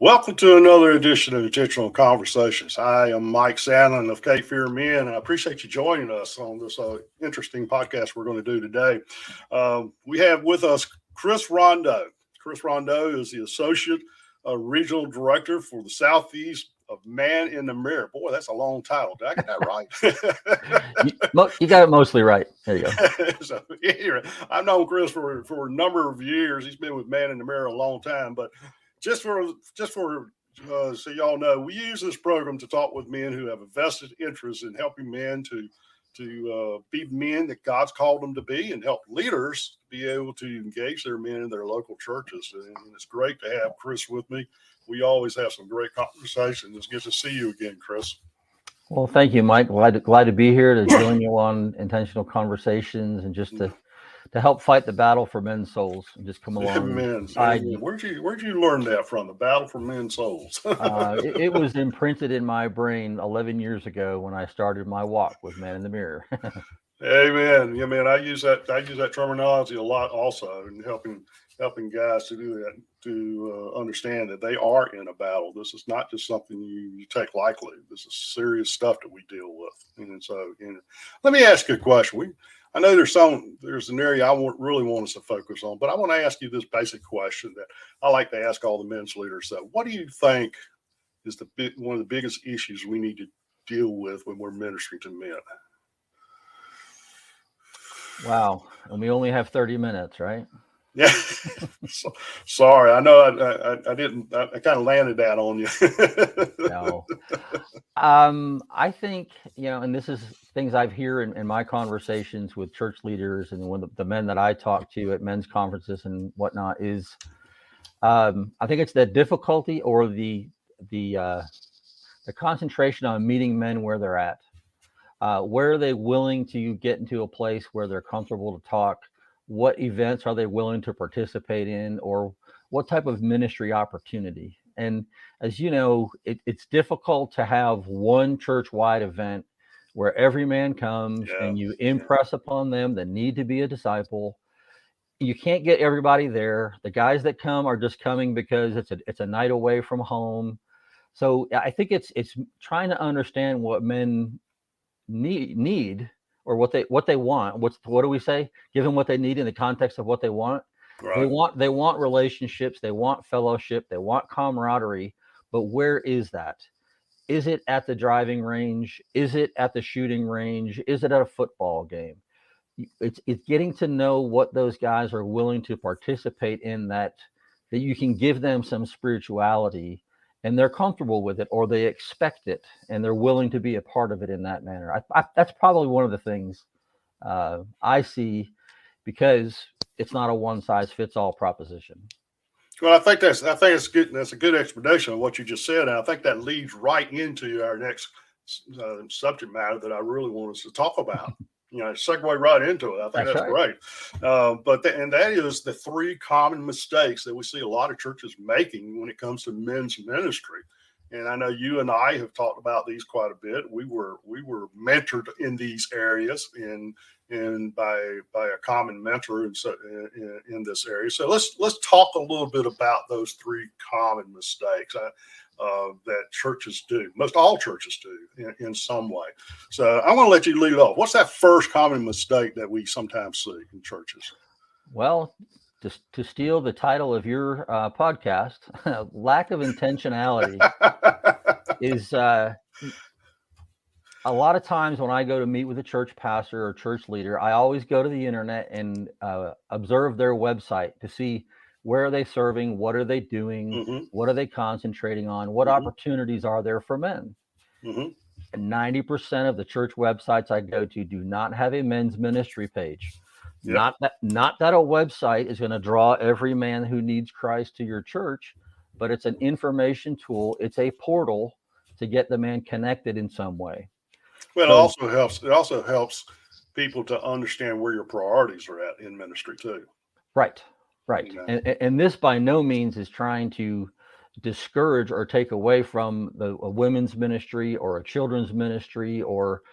Welcome to another edition of Intentional Conversations. I am Mike Sandlin of Cape Fear Men, and I appreciate you joining us on this interesting podcast we're going to do today. We have with us Chris Rondeau. Chris Rondeau is the Associate Regional Director for the Southeast of Man in the Mirror. Boy, that's a long title. Did I get that You got it mostly right. There you go. So, anyway, I've known Chris for a number of years. He's been with Man in the Mirror a long time, but just for so y'all know, we use this program to talk with men who have a vested interest in helping men to be men that God's called them to be, and help leaders be able to engage their men in their local churches. And it's great to have Chris with me. We always have some great conversations. It's good to see you again, Chris. Well, thank you, Mike. Glad to be here to join you on intentional conversations and just to help fight the battle for men's souls and just come along. Where'd you learn that from? The battle for men's souls. It was imprinted in my brain 11 years ago when I started my walk with Man in the Mirror. Amen. Yeah, man, I use that terminology a lot also in helping guys to do that, to understand that they are in a battle. This is not just something you take lightly. This is serious stuff that we deal with. And so, let me ask you a question. I know there's an area I really want us to focus on, but I want to ask you this basic question that I like to ask all the men's leaders. So, what do you think is one of the biggest issues we need to deal with when we're ministering to men? Wow. And we only have 30 minutes, right? Yeah. Sorry. I know I didn't, I kind of landed that on you. No. I think, and this is things I've heard in my conversations with church leaders and when the men that I talk to at men's conferences and whatnot is, I think it's the difficulty or the concentration on meeting men where they're at. Where are they willing to get into a place where they're comfortable to talk? What events are they willing to participate in, or what type of ministry opportunity? And as you know, it's difficult to have one church-wide event where every man comes and you impress upon them the need to be a disciple. You can't get everybody there. The guys that come are just coming because it's a night away from home. So I think it's trying to understand what men need or what they want. What do we say? Give them what they need in the context of what they want. Right. They want relationships, they want fellowship, they want camaraderie, but where is that? Is it at the driving range? Is it at the shooting range? Is it at a football game? It's getting to know what those guys are willing to participate in, that you can give them some spirituality and they're comfortable with it, or they expect it and they're willing to be a part of it in that manner. That's probably one of the things I see, because it's not a one size fits all proposition. Well, I think it's good. That's a good explanation of what you just said. And I think that leads right into our next subject matter that I really want us to talk about. Segue right into it. I think that's great. And that is the three common mistakes that we see a lot of churches making when it comes to men's ministry. And I know you and I have talked about these quite a bit. We were mentored in these areas and by a common mentor in this area. So let's talk a little bit about those three common mistakes that churches do. Most all churches do in some way. So I want to let you lead off. What's that first common mistake that we sometimes see in churches? Well, to steal the title of your podcast, lack of intentionality is a lot of times when I go to meet with a church pastor or church leader, I always go to the internet and observe their website to see where are they serving, what are they doing, what are they concentrating on, what opportunities are there for men. And 90% of the church websites I go to do not have a men's ministry page. Not that a website is going to draw every man who needs Christ to your church, but it's an information tool. It's a portal to get the man connected in some way. Well, it also helps people to understand where your priorities are at in ministry too. Right. And this by no means is trying to discourage or take away from a women's ministry or a children's ministry or,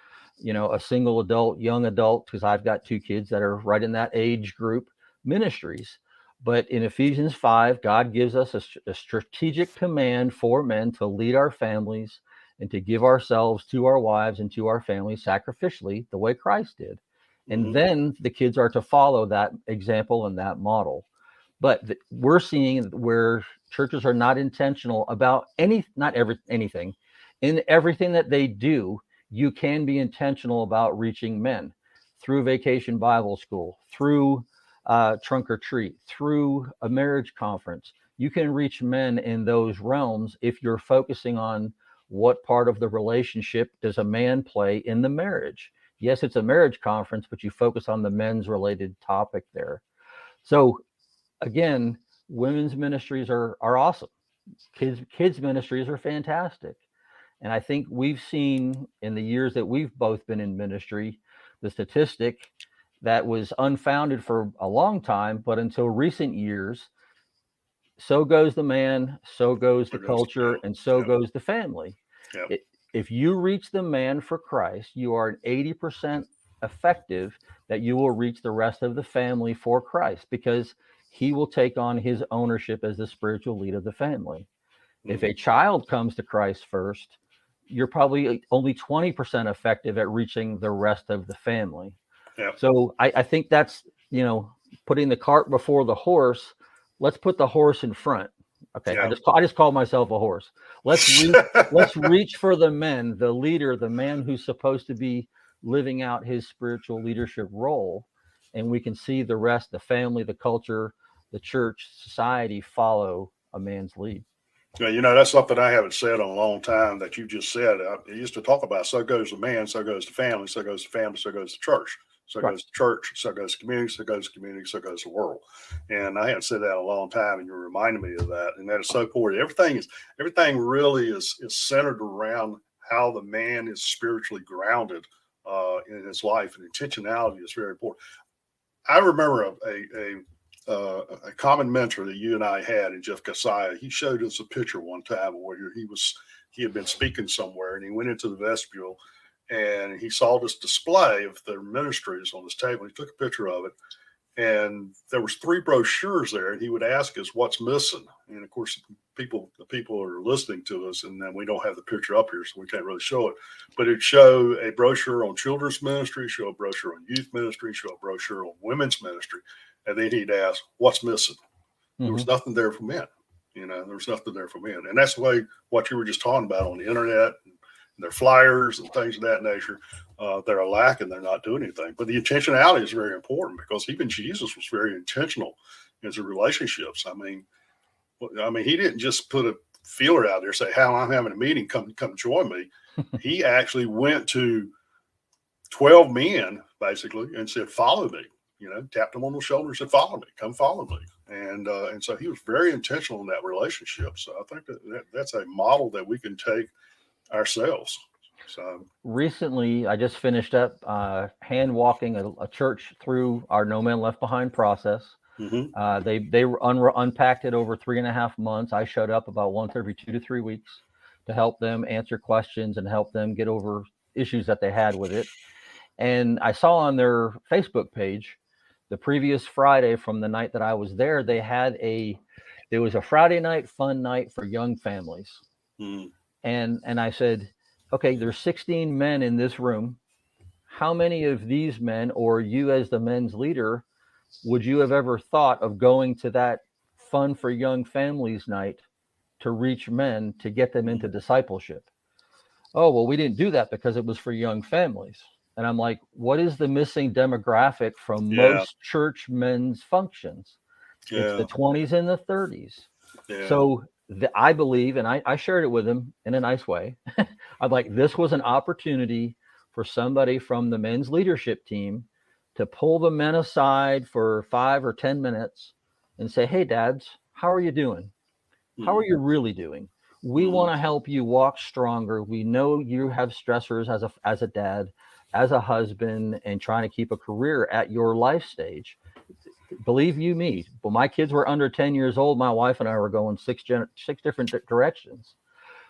a single adult, young adult, because I've got two kids that are right in that age group ministries. But in Ephesians 5, God gives us a strategic command for men to lead our families and to give ourselves to our wives and to our families sacrificially, the way Christ did. And then the kids are to follow that example and that model. But we're seeing where churches are not intentional about anything. In everything that they do, you can be intentional about reaching men through Vacation Bible School, through trunk or treat, through a marriage conference. You can reach men in those realms if you're focusing on what part of the relationship does a man play in the marriage. Yes, it's a marriage conference, but you focus on the men's related topic there. So again, women's ministries are awesome. Kids ministries are fantastic. And I think we've seen in the years that we've both been in ministry, the statistic that was unfounded for a long time, but until recent years, so goes the man, so goes the culture, and so goes the family. If you reach the man for Christ, you are 80% effective that you will reach the rest of the family for Christ, because he will take on his ownership as the spiritual lead of the family. If a child comes to Christ first, you're probably only 20% effective at reaching the rest of the family. So I think that's, putting the cart before the horse. Let's put the horse in front. Okay, I just called myself a horse. Let's reach for the men, the leader, the man who's supposed to be living out his spiritual leadership role, and we can see the rest, the family, the culture, the church, society follow a man's lead. Yeah, that's something I haven't said in a long time that you just said. I used to talk about, so goes the man, so goes the family, so goes the family, so goes the church. So goes the church, so goes the community, so goes the community, so goes the world. And I hadn't said that in a long time, and you reminded me of that. And that is so important. Everything really is centered around how the man is spiritually grounded in his life, and intentionality is very important. I remember a common mentor that you and I had in Jeff Kasiah. He showed us a picture one time where he had been speaking somewhere, and he went into the vestibule and he saw this display of their ministries on this table. He took a picture of it, and there was 3 brochures there, and he would ask us what's missing. And of course, the people are listening to us, and then we don't have the picture up here, so we can't really show it. But it'd show a brochure on children's ministry, show a brochure on youth ministry, show a brochure on women's ministry. And then he'd ask, what's missing? There was nothing there for men. There was nothing there for men. And that's the way what you were just talking about on the internet, and their flyers and things of that nature, they're lacking. They're not doing anything. But the intentionality is very important, because even Jesus was very intentional in his relationships. I mean, he didn't just put a feeler out there, say, "How I'm having a meeting, come join me." He actually went to 12 men basically and said, "Follow me." Tapped them on the shoulder and said, "Follow me, come follow me." And so he was very intentional in that relationship. So I think that's a model that we can take ourselves. So recently, I just finished up hand walking a church through our No Man Left Behind process. They unpacked it over 3.5 months. I showed up about once every 2 to 3 weeks to help them answer questions and help them get over issues that they had with it. And I saw on their Facebook page, the previous Friday from the night that I was there, there was a Friday night fun night for young families. And I said, okay, there's 16 men in this room. How many of these men, or you as the men's leader, would you have ever thought of going to that fun for young families night to reach men, to get them into discipleship? Oh, well, we didn't do that because it was for young families. And I'm like, what is the missing demographic from most church men's functions? It's the 20s and the 30s. So I believe, and I shared it with him in a nice way. I'm like, this was an opportunity for somebody from the men's leadership team to pull the men aside for 5 or 10 minutes and say, "Hey, dads, how are you doing? How are you really doing? We want to help you walk stronger. We know you have stressors as a dad, as a husband, and trying to keep a career at your life stage. Believe you me, when my kids were under 10 years old, my wife and I were going 6 different directions.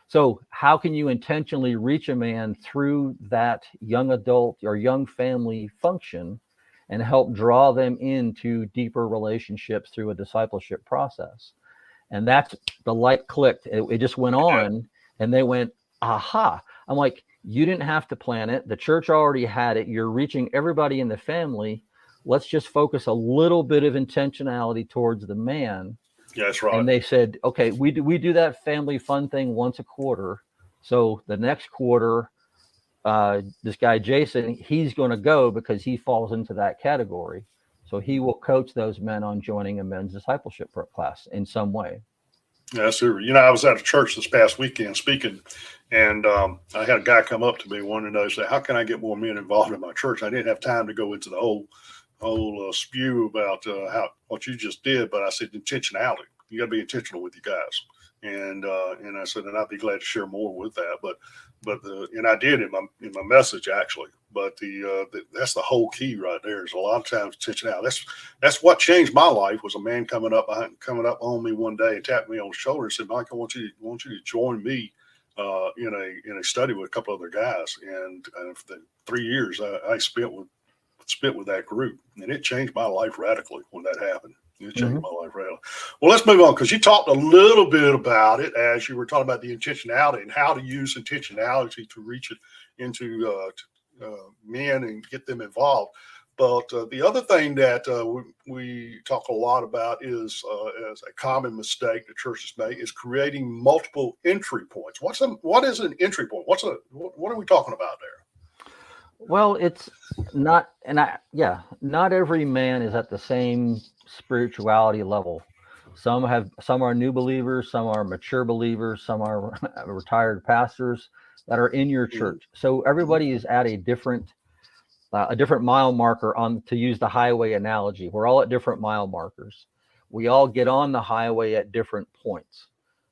So how can you intentionally reach a man through that young adult or young family function? and help draw them into deeper relationships through a discipleship process. And that's the light clicked. It just went on, and they went, aha. I'm like, you didn't have to plan it. The church already had it. You're reaching everybody in the family. Let's just focus a little bit of intentionality towards the man. Yeah, that's right. And they said, okay, we do that family fun thing once a quarter. So the next quarter, this guy Jason, he's going to go because he falls into that category. So he will coach those men on joining a men's discipleship class in some way. Yeah, super. I was at a church this past weekend speaking, and I had a guy come up to me wanting to know, say, how can I get more men involved in my church? I didn't have time to go into the whole spew about what you just did, but I said intentionality. You got to be intentional with you guys, and I said, and I'd be glad to share more with that. But and I did in my message actually. But that's the whole key right there. Is a lot of times intentionality. That's what changed my life. Was a man coming up on me one day and tapped me on the shoulder and said, Mike, I want you to join me in a study with a couple other guys. And for the 3 years I spent with that group, and it changed my life radically when that happened. It changed my life radically. Well, let's move on, because you talked a little bit about it as you were talking about the intentionality and how to use intentionality to reach it into men and get them involved. But the other thing that we talk a lot about is as a common mistake that churches make is creating multiple entry points. What is an entry point? What are we talking about there? Well, it's not, not every man is at the same spirituality level. Some are new believers, some are mature believers, some are retired pastors that are in your church. So everybody is at a different mile marker, to use the highway analogy. We're all at different mile markers. We all get on the highway at different points.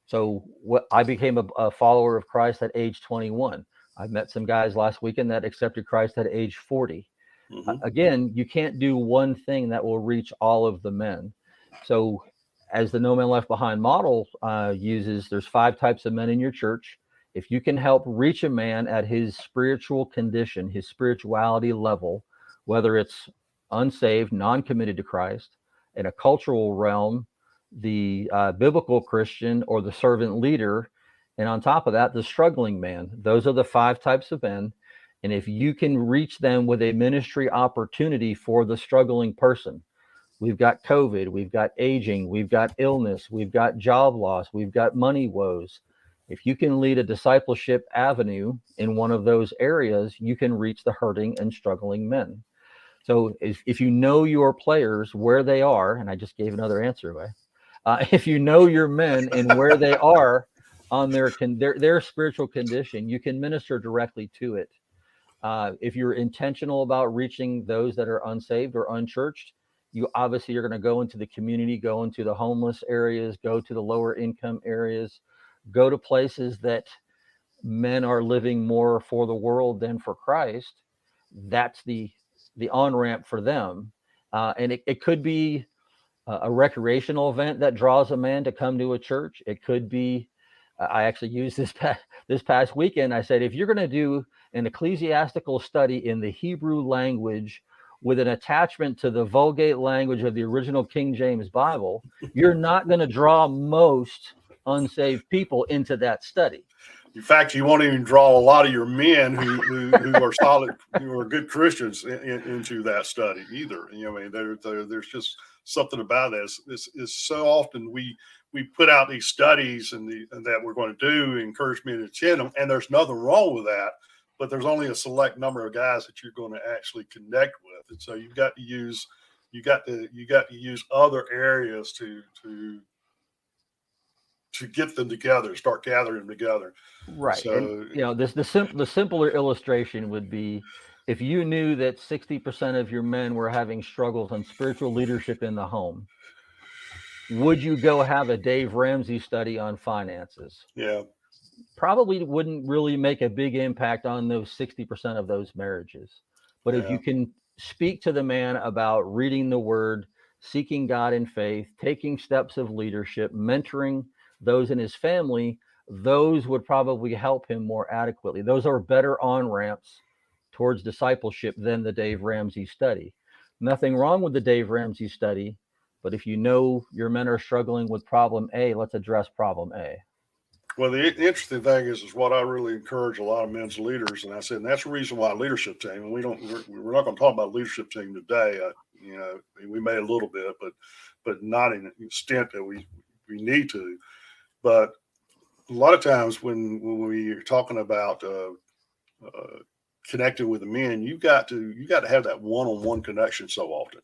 So I became a follower of Christ at age 21. I met some guys last weekend that accepted Christ at age 40. Again, you can't do one thing that will reach all of the men. So as the No Man Left Behind model uses, there's 5 types of men in your church. If you can help reach a man at his spiritual condition, his spirituality level, whether it's unsaved, non-committed to Christ, in a cultural realm, the biblical Christian, or the servant leader, and on top of that, the struggling man. Those are the 5 types of men. And if you can reach them with a ministry opportunity for the struggling person, we've got COVID, we've got aging, we've got illness, we've got job loss, we've got money woes. If you can lead a discipleship avenue in one of those areas, you can reach the hurting and struggling men. So if you know your players, where they are, and I just gave another answer away, if you know your men and where they are on their spiritual condition, you can minister directly to it. If you're intentional about reaching those that are unsaved or unchurched, you obviously are going to go into the community, go into the homeless areas, go to the lower income areas, go to places that men are living more for the world than for Christ. That's the on-ramp for them. And it could be a recreational event that draws a man to come to a church. It could be, I actually used this past weekend. I said, if you're going to do an ecclesiastical study in the Hebrew language with an attachment to the Vulgate language of the original King James Bible, you're not going to draw most unsaved people into that study. In fact, you won't even draw a lot of your men who are solid, who are good Christians into that study either. There's just something about this. Is so often we put out these studies and that we're going to do, encourage men to attend them, and there's nothing wrong with that. But there's only a select number of guys that you're going to actually connect with, and so you've got to use other areas to get them together, start gathering them together. Right. So, and, the simpler illustration would be, if you knew that 60% of your men were having struggles on spiritual leadership in the home, would you go have a Dave Ramsey study on finances? Yeah. Probably wouldn't really make a big impact on those 60% of those marriages. But if you can speak to the man about reading the word, seeking God in faith, taking steps of leadership, mentoring those in his family, those would probably help him more adequately. Those are better on-ramps towards discipleship than the Dave Ramsey study. Nothing wrong with the Dave Ramsey study, but if you know your men are struggling with problem A, let's address problem A. Well, the interesting thing is what I really encourage a lot of men's leaders, and I said, and that's the reason why leadership team. And we're not going to talk about leadership team today. We may a little bit, but not in the extent that we need to. But a lot of times when we're talking about connecting with the men, you got to have that one-on-one connection so often.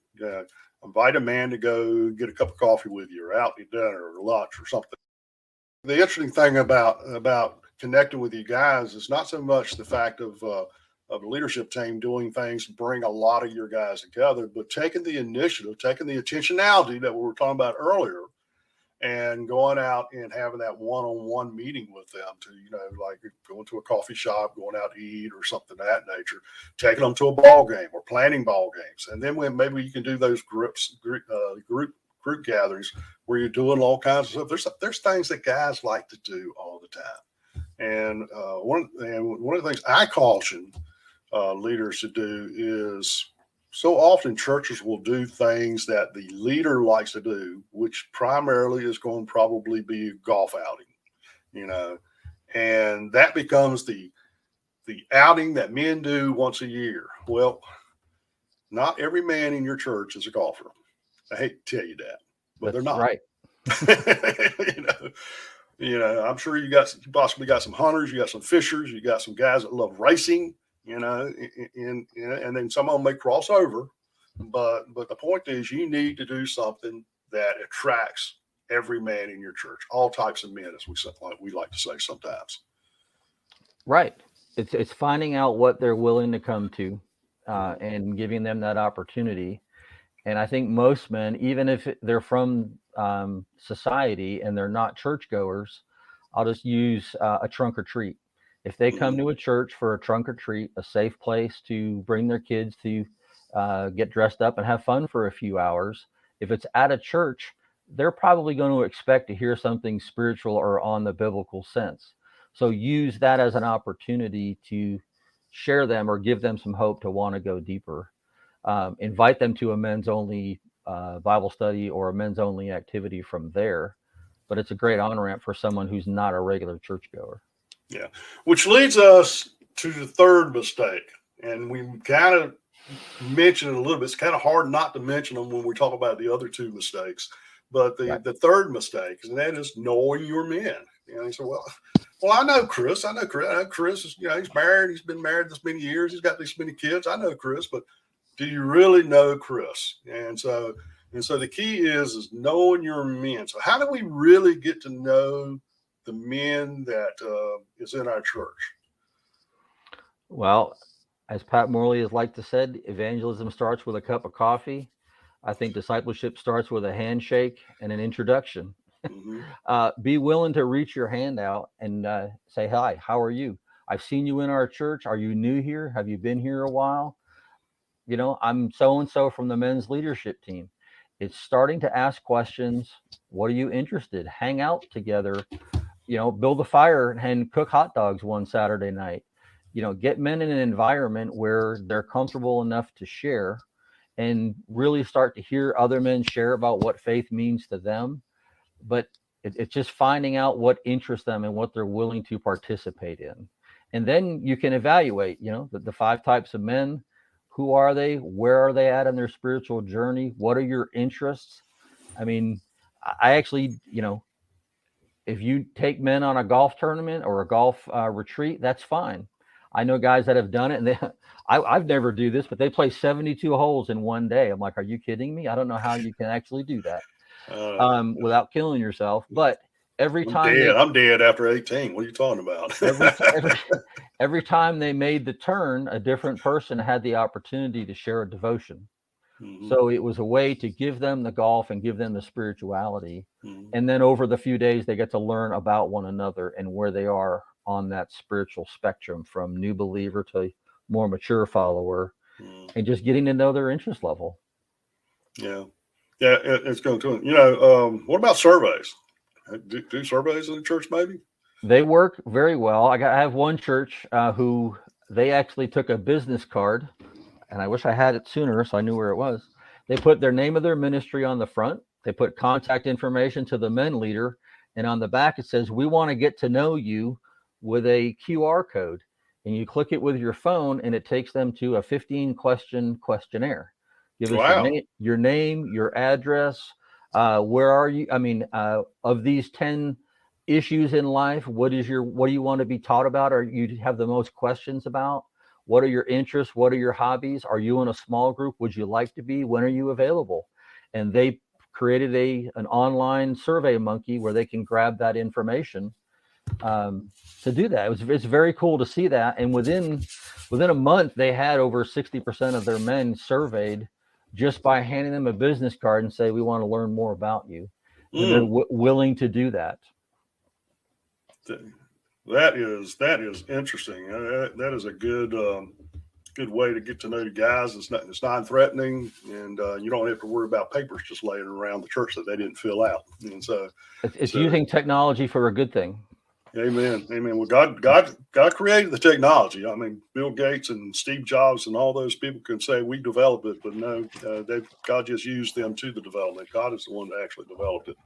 Invite a man to go get a cup of coffee with you, or out to dinner, or lunch, or something. The interesting thing about connecting with you guys is not so much the fact of a leadership team doing things to bring a lot of your guys together, but taking the initiative, taking the intentionality that we were talking about earlier, and going out and having that one-on-one meeting with them to, like going to a coffee shop, going out to eat or something of that nature, taking them to a ball game or planning ball games. And then when maybe you can do those group gatherings where you're doing all kinds of stuff. There's things that guys like to do all the time. And one of the things I caution leaders to do is, so often churches will do things that the leader likes to do, which primarily is going to probably be a golf outing, and that becomes the outing that men do once a year. Well, not every man in your church is a golfer. I hate to tell you that, but they're not. Right. I'm sure you possibly got some hunters, you got some fishers, you got some guys that love racing, and then some of them may cross over, but the point is, you need to do something that attracts every man in your church, all types of men, as we like to say sometimes. Right. It's finding out what they're willing to come to, and giving them that opportunity. And I think most men, even if they're from society and they're not churchgoers, I'll just use a trunk or treat. If they come to a church for a trunk or treat, a safe place to bring their kids to get dressed up and have fun for a few hours, if it's at a church, they're probably going to expect to hear something spiritual or on the biblical sense. So use that as an opportunity to share them or give them some hope to want to go deeper. Invite them to a men's only Bible study or a men's only activity from there. But it's a great on-ramp for someone who's not a regular churchgoer. Yeah, which leads us to the third mistake. And we kind of mentioned it a little bit. It's kind of hard not to mention them when we talk about the other two mistakes. But the third mistake, and that is knowing your men. You say, well, I know Chris. I know Chris is, he's married. He's been married this many years. He's got these many kids. I know Chris, but do you really know Chris? And so the key is knowing your men. So how do we really get to know the men that is in our church? Well, as Pat Morley has liked to said, evangelism starts with a cup of coffee. I think discipleship starts with a handshake and an introduction. Mm-hmm. Be willing to reach your hand out and say, hi, how are you? I've seen you in our church. Are you new here? Have you been here a while? I'm so-and-so from the men's leadership team. It's starting to ask questions. What are you interested? Hang out together, build a fire and cook hot dogs one Saturday night. Get men in an environment where they're comfortable enough to share and really start to hear other men share about what faith means to them. But it's just finding out what interests them and what they're willing to participate in. And then you can evaluate, the 5 types of men. Who are they? Where are they at in their spiritual journey? What are your interests? I mean, I actually, if you take men on a golf tournament or a golf retreat, that's fine. I know guys that have done it, and I've never do this, but they play 72 holes in one day. I'm like, are you kidding me? I don't know how you can actually do that without killing yourself. But every time I'm dead after 18. What are you talking about? every time they made the turn, a different person had the opportunity to share a devotion. Mm-hmm. So it was a way to give them the golf and give them the spirituality. Mm-hmm. And then over the few days, they get to learn about one another and where they are on that spiritual spectrum, from new believer to more mature follower, and just getting to know their interest level. Yeah, it's going to. What about surveys? Do surveys in the church, maybe? They work very well. I have one church who they actually took a business card and I wish I had it sooner so I knew where it was. They put their name of their ministry on the front. They put contact information to the men leader. And on the back, it says, we want to get to know you with a QR code. And you click it with your phone, and it takes them to a 15-question questionnaire. Give us Wow. your name, your address, where are you? I mean, of these 10 issues in life, what do you want to be taught about, or you have the most questions about? What are your interests? What are your hobbies? Are you in a small group? Would you like to be? When are you available? And they created an online survey monkey where they can grab that information to do that. It's very cool to see that. And within a month, they had over 60% of their men surveyed just by handing them a business card and say, we want to learn more about you. And they're willing to do that. That is interesting. That is a good way to get to know the guys. It's non-threatening, and you don't have to worry about papers just laying around the church that they didn't fill out. And so it's using technology for a good thing. Amen. Well, God created the technology. I mean, Bill Gates and Steve Jobs and all those people can say we developed it, but no, God just used them to the development. God is the one that actually developed it.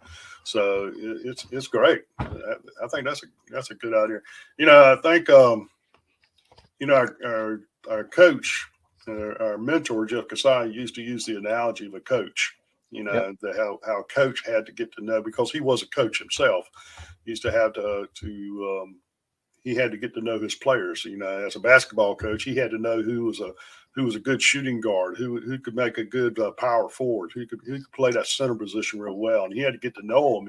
So it's great. I think that's a good idea. I think our coach, our mentor Jeff Kasai used to use the analogy of a coach. How a coach had to get to know, because he was a coach himself. He used to have he had to get to know his players. As a basketball coach, he had to know who was a good shooting guard, who could make a good power forward, who could play that center position real well. And he had to get to know them.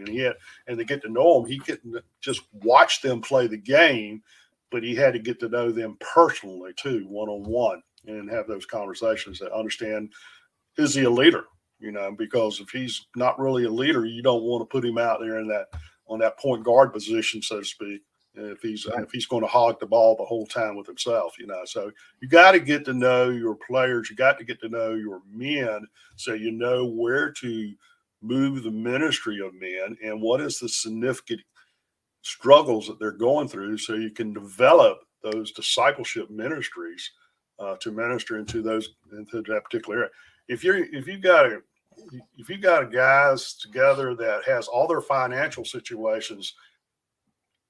And to get to know them, he couldn't just watch them play the game, but he had to get to know them personally too, one-on-one, and have those conversations that understand, is he a leader? Because if he's not really a leader, you don't want to put him out there on that point guard position, so to speak. If he's going to hog the ball the whole time with himself, so you got to get to know your players. You got to get to know your men, so you know where to move the ministry of men and what is the significant struggles that they're going through, so you can develop those discipleship ministries to minister into that particular area. If you got guys together that has all their financial situations,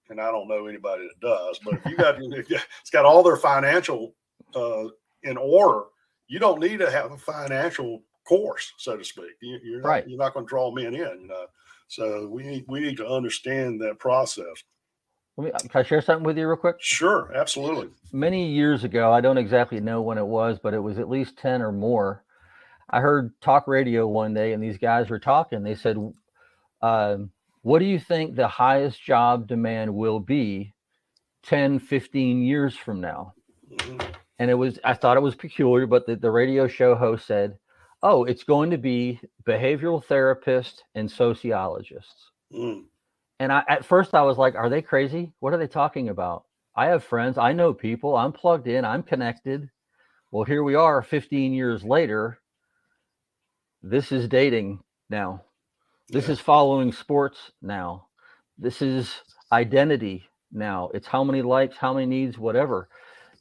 and I don't know anybody that does, but if it's got all their financial in order, you don't need to have a financial course, so to speak. You're not going to draw men in, So we need to understand that process. Can I share something with you real quick? Sure, absolutely. Many years ago, I don't exactly know when it was, but it was at least 10 or more. I heard talk radio one day, and these guys were talking. They said, what do you think the highest job demand will be 10, 15 years from now? Mm-hmm. And I thought it was peculiar, but the radio show host said, oh, it's going to be behavioral therapists and sociologists. Mm. And at first I was like, are they crazy? What are they talking about? I have friends. I know people. I'm plugged in. I'm connected. Well, here we are 15 years later. This is dating now. This is following sports now. This is identity now. It's how many likes, how many needs, whatever.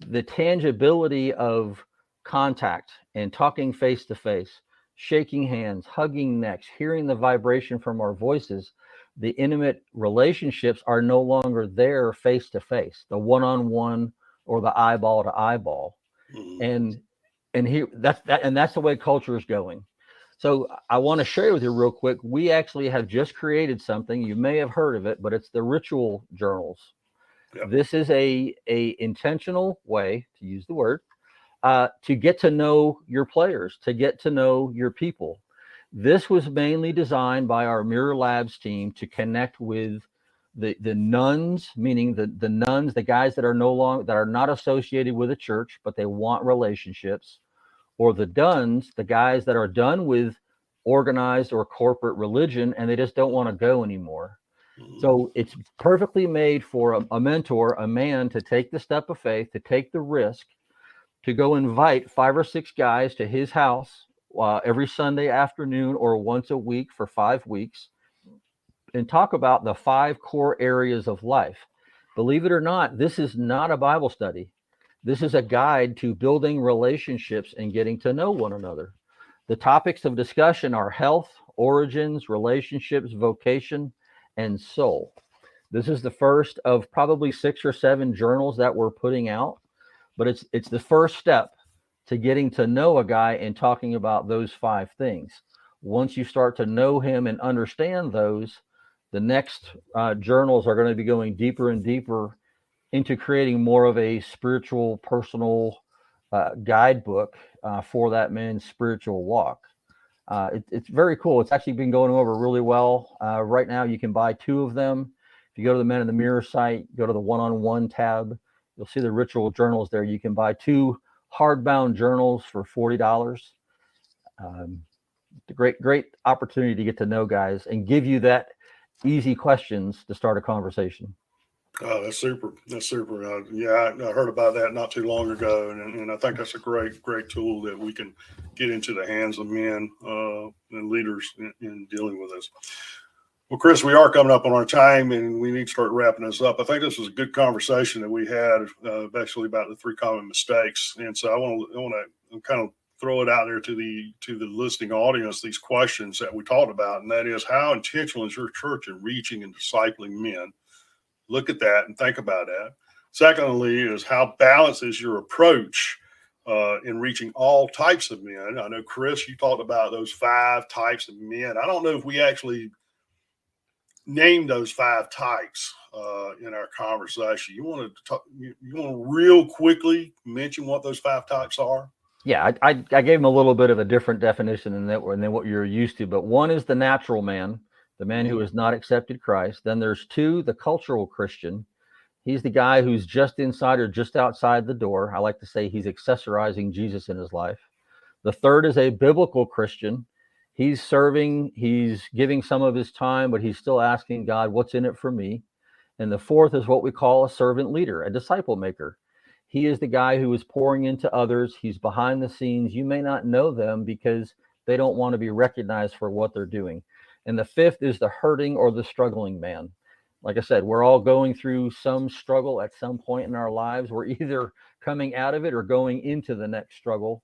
The tangibility of contact and talking face to face, shaking hands, hugging necks, hearing the vibration from our voices, the intimate relationships are no longer there face to face, the one-on-one or the eyeball to eyeball. Mm-hmm. And that's the way culture is going. So I want to share with you real quick. We actually have just created something. You may have heard of it, but it's the ritual journals. Yep. This is a intentional way, to use the word, to get to know your players, to get to know your people. This was mainly designed by our Mirror Labs team to connect with the nuns, meaning the nuns, the guys that are not associated with a church, but they want relationships. Or the duns, the guys that are done with organized or corporate religion, and they just don't want to go anymore. Mm-hmm. So it's perfectly made for a mentor, a man, to take the step of faith, to take the risk, to go invite 5 or 6 guys to his house every Sunday afternoon or once a week for 5 weeks, and talk about the 5 core areas of life. Believe it or not, this is not a Bible study. This is a guide to building relationships and getting to know one another. The topics of discussion are health, origins, relationships, vocation, and soul. This is the first of probably 6 or 7 journals that we're putting out, but it's the first step to getting to know a guy and talking about those 5 things. Once you start to know him and understand those, the next journals are going to be going deeper and deeper into creating more of a spiritual, personal guidebook for that man's spiritual walk. It's very cool. It's actually been going over really well. Right now, you can buy 2 of them. If you go to the Men in the Mirror site, go to the one-on-one tab, you'll see the ritual journals there. You can buy 2 hardbound journals for $40. It's a great opportunity to get to know guys and give you that easy questions to start a conversation. Oh, that's super. That's super. Yeah, I heard about that not too long ago, and I think that's a great tool that we can get into the hands of men and leaders in dealing with this. Well, Chris, we are coming up on our time, and we need to start wrapping this up. I think this was a good conversation that we had, actually about the 3 common mistakes, and so I want to kind of throw it out there to the listening audience, these questions that we talked about, and that is, how intentional is your church in reaching and discipling men? Look at that and think about that. Secondly, is how balanced is your approach in reaching all types of men? I know, Chris, you talked about those 5 types of men. I don't know if we actually named those 5 types in our conversation. You want to talk? You want to real quickly mention what those 5 types are? Yeah, I gave him a little bit of a different definition than what you're used to. But one is the natural man, the man who has not accepted Christ. Then there's 2, the cultural Christian. He's the guy who's just inside or just outside the door. I like to say he's accessorizing Jesus in his life. The third is a biblical Christian. He's serving, he's giving some of his time, but he's still asking God, what's in it for me? And the fourth is what we call a servant leader, a disciple maker. He is the guy who is pouring into others. He's behind the scenes. You may not know them because they don't want to be recognized for what they're doing. And the fifth is the hurting or the struggling man. Like I said, we're all going through some struggle at some point in our lives. We're either coming out of it or going into the next struggle.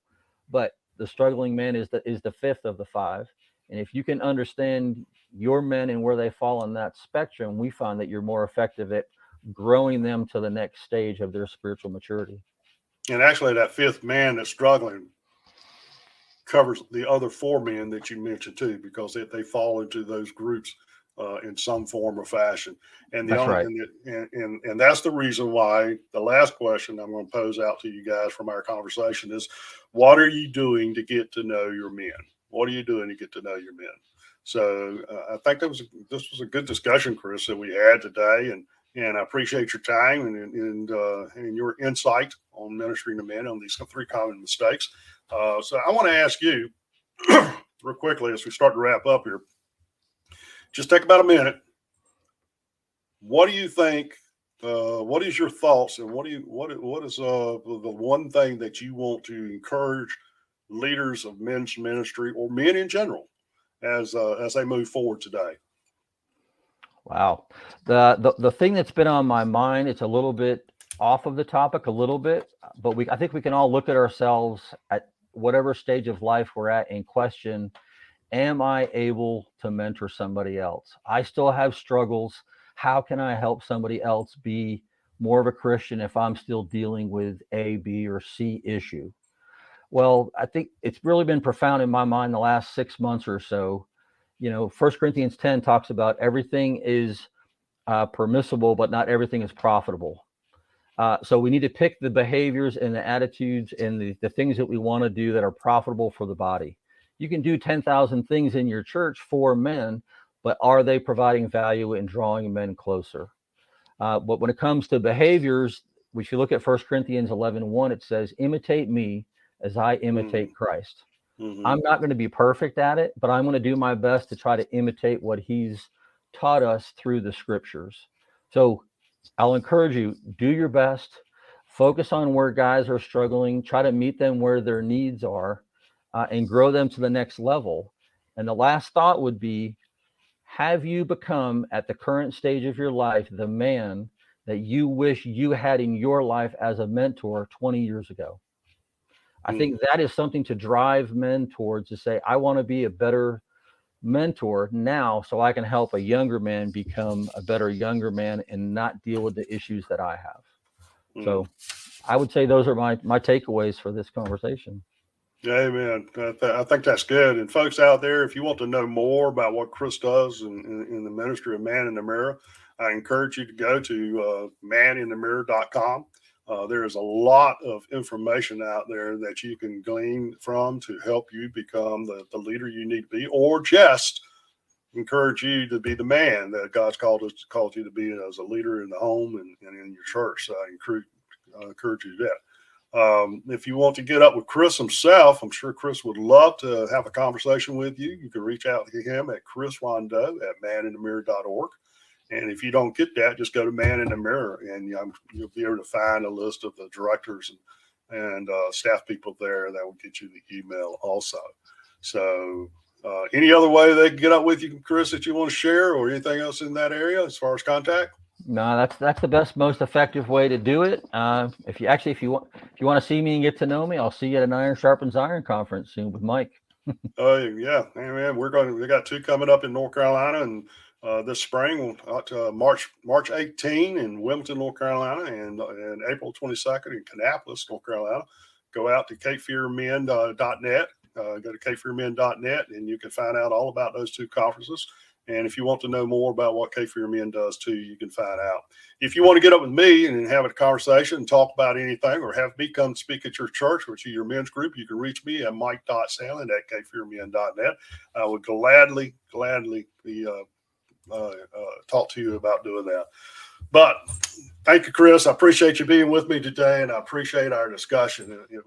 But the struggling man is the fifth of the 5. And if you can understand your men and where they fall on that spectrum, we find that you're more effective at growing them to the next stage of their spiritual maturity. And actually, that 5th man that's struggling covers the other 4 men that you mentioned too, because they fall into those groups in some form or fashion. And That's right. and that's the reason why the last question I'm going to pose out to you guys from our conversation is, what are you doing to get to know your men? What are you doing to get to know your men? So I think this was a good discussion, Chris, that we had today, and I appreciate your time and your insight on ministering to men on these 3 common mistakes. So I want to ask you real quickly as we start to wrap up here. Just take about a minute. What do you think? What is your thoughts, and what is the one thing that you want to encourage leaders of men's ministry or men in general as they move forward today? Wow. The thing that's been on my mind, it's a little bit off of the topic a little bit, but I think we can all look at ourselves at whatever stage of life we're at and question, am I able to mentor somebody else? I still have struggles. How can I help somebody else be more of a Christian if I'm still dealing with A, B, or C issue? Well, I think it's really been profound in my mind the last 6 months or so. 1 Corinthians 10 talks about everything is permissible, but not everything is profitable. So we need to pick the behaviors and the attitudes and the things that we want to do that are profitable for the body. You can do 10,000 things in your church for men, but are they providing value and drawing men closer? But when it comes to behaviors, if you look at 1 Corinthians 11:1, it says, imitate me as I imitate Christ. Mm-hmm. I'm not going to be perfect at it, but I'm going to do my best to try to imitate what he's taught us through the scriptures. So I'll encourage you, do your best, focus on where guys are struggling, try to meet them where their needs are, and grow them to the next level. And the last thought would be, have you become, at the current stage of your life, the man that you wish you had in your life as a mentor 20 years ago? I think that is something to drive men towards, to say, I want to be a better mentor now so I can help a younger man become a better younger man and not deal with the issues that I have. So I would say those are my takeaways for this conversation. Amen. I think that's good. And folks out there, if you want to know more about what Chris does in the ministry of Man in the Mirror, I encourage you to go to maninthemirror.com. There is a lot of information out there that you can glean from to help you become the leader you need to be, or just encourage you to be the man that God's called you to be as a leader in the home and in your church. So I encourage you to do that. If you want to get up with Chris himself, I'm sure Chris would love to have a conversation with you. You can reach out to him at chrisrondeau@maninthemirror.org. And if you don't get that, just go to Man in the Mirror, and you'll be able to find a list of the directors and staff people there that will get you the email also. So any other way they can get up with you, Chris, that you want to share, or anything else in that area as far as contact? No, that's the best, most effective way to do it. If you want to see me and get to know me, I'll see you at an Iron Sharpens Iron conference soon with Mike. Oh yeah, man, we got 2 coming up in North Carolina, and this spring, March 18 in Wilmington, North Carolina, and April 22nd in Kannapolis, North Carolina. Go out to capefearmen.net. Go to capefearmen.net, and you can find out all about those 2 conferences. And if you want to know more about what Cape Fear Men does too, you can find out. If you want to get up with me and have a conversation and talk about anything, or have me come speak at your church or to your men's group, you can reach me at mike.sandlin at capefearmen.net. I would gladly be talk to you about doing that. But thank you, Chris. I appreciate you being with me today, and I appreciate our discussion. I think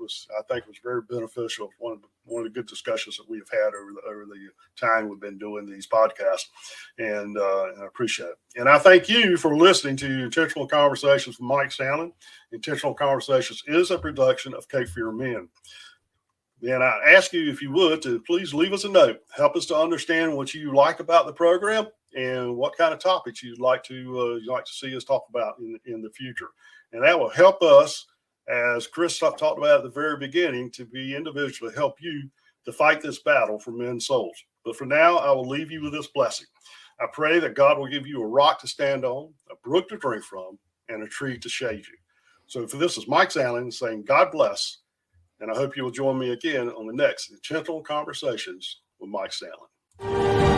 it was very beneficial. One of the good discussions that we've had over the time we've been doing these podcasts, and I appreciate it. And I thank you for listening to Intentional Conversations with Mike Sandlin. Intentional Conversations is a production of Cape Fear Men. And I ask you, if you would, to please leave us a note. Help us to understand what you like about the program and what kind of topics you'd like to see us talk about in the future. And that will help us, as Chris talked about at the very beginning, to be individually help you to fight this battle for men's souls. But for now, I will leave you with this blessing. I pray that God will give you a rock to stand on, a brook to drink from, and a tree to shade you. So for this is Mike Sandlin saying God bless. And I hope you will join me again on the next Intentional Conversations with Mike Sandlin.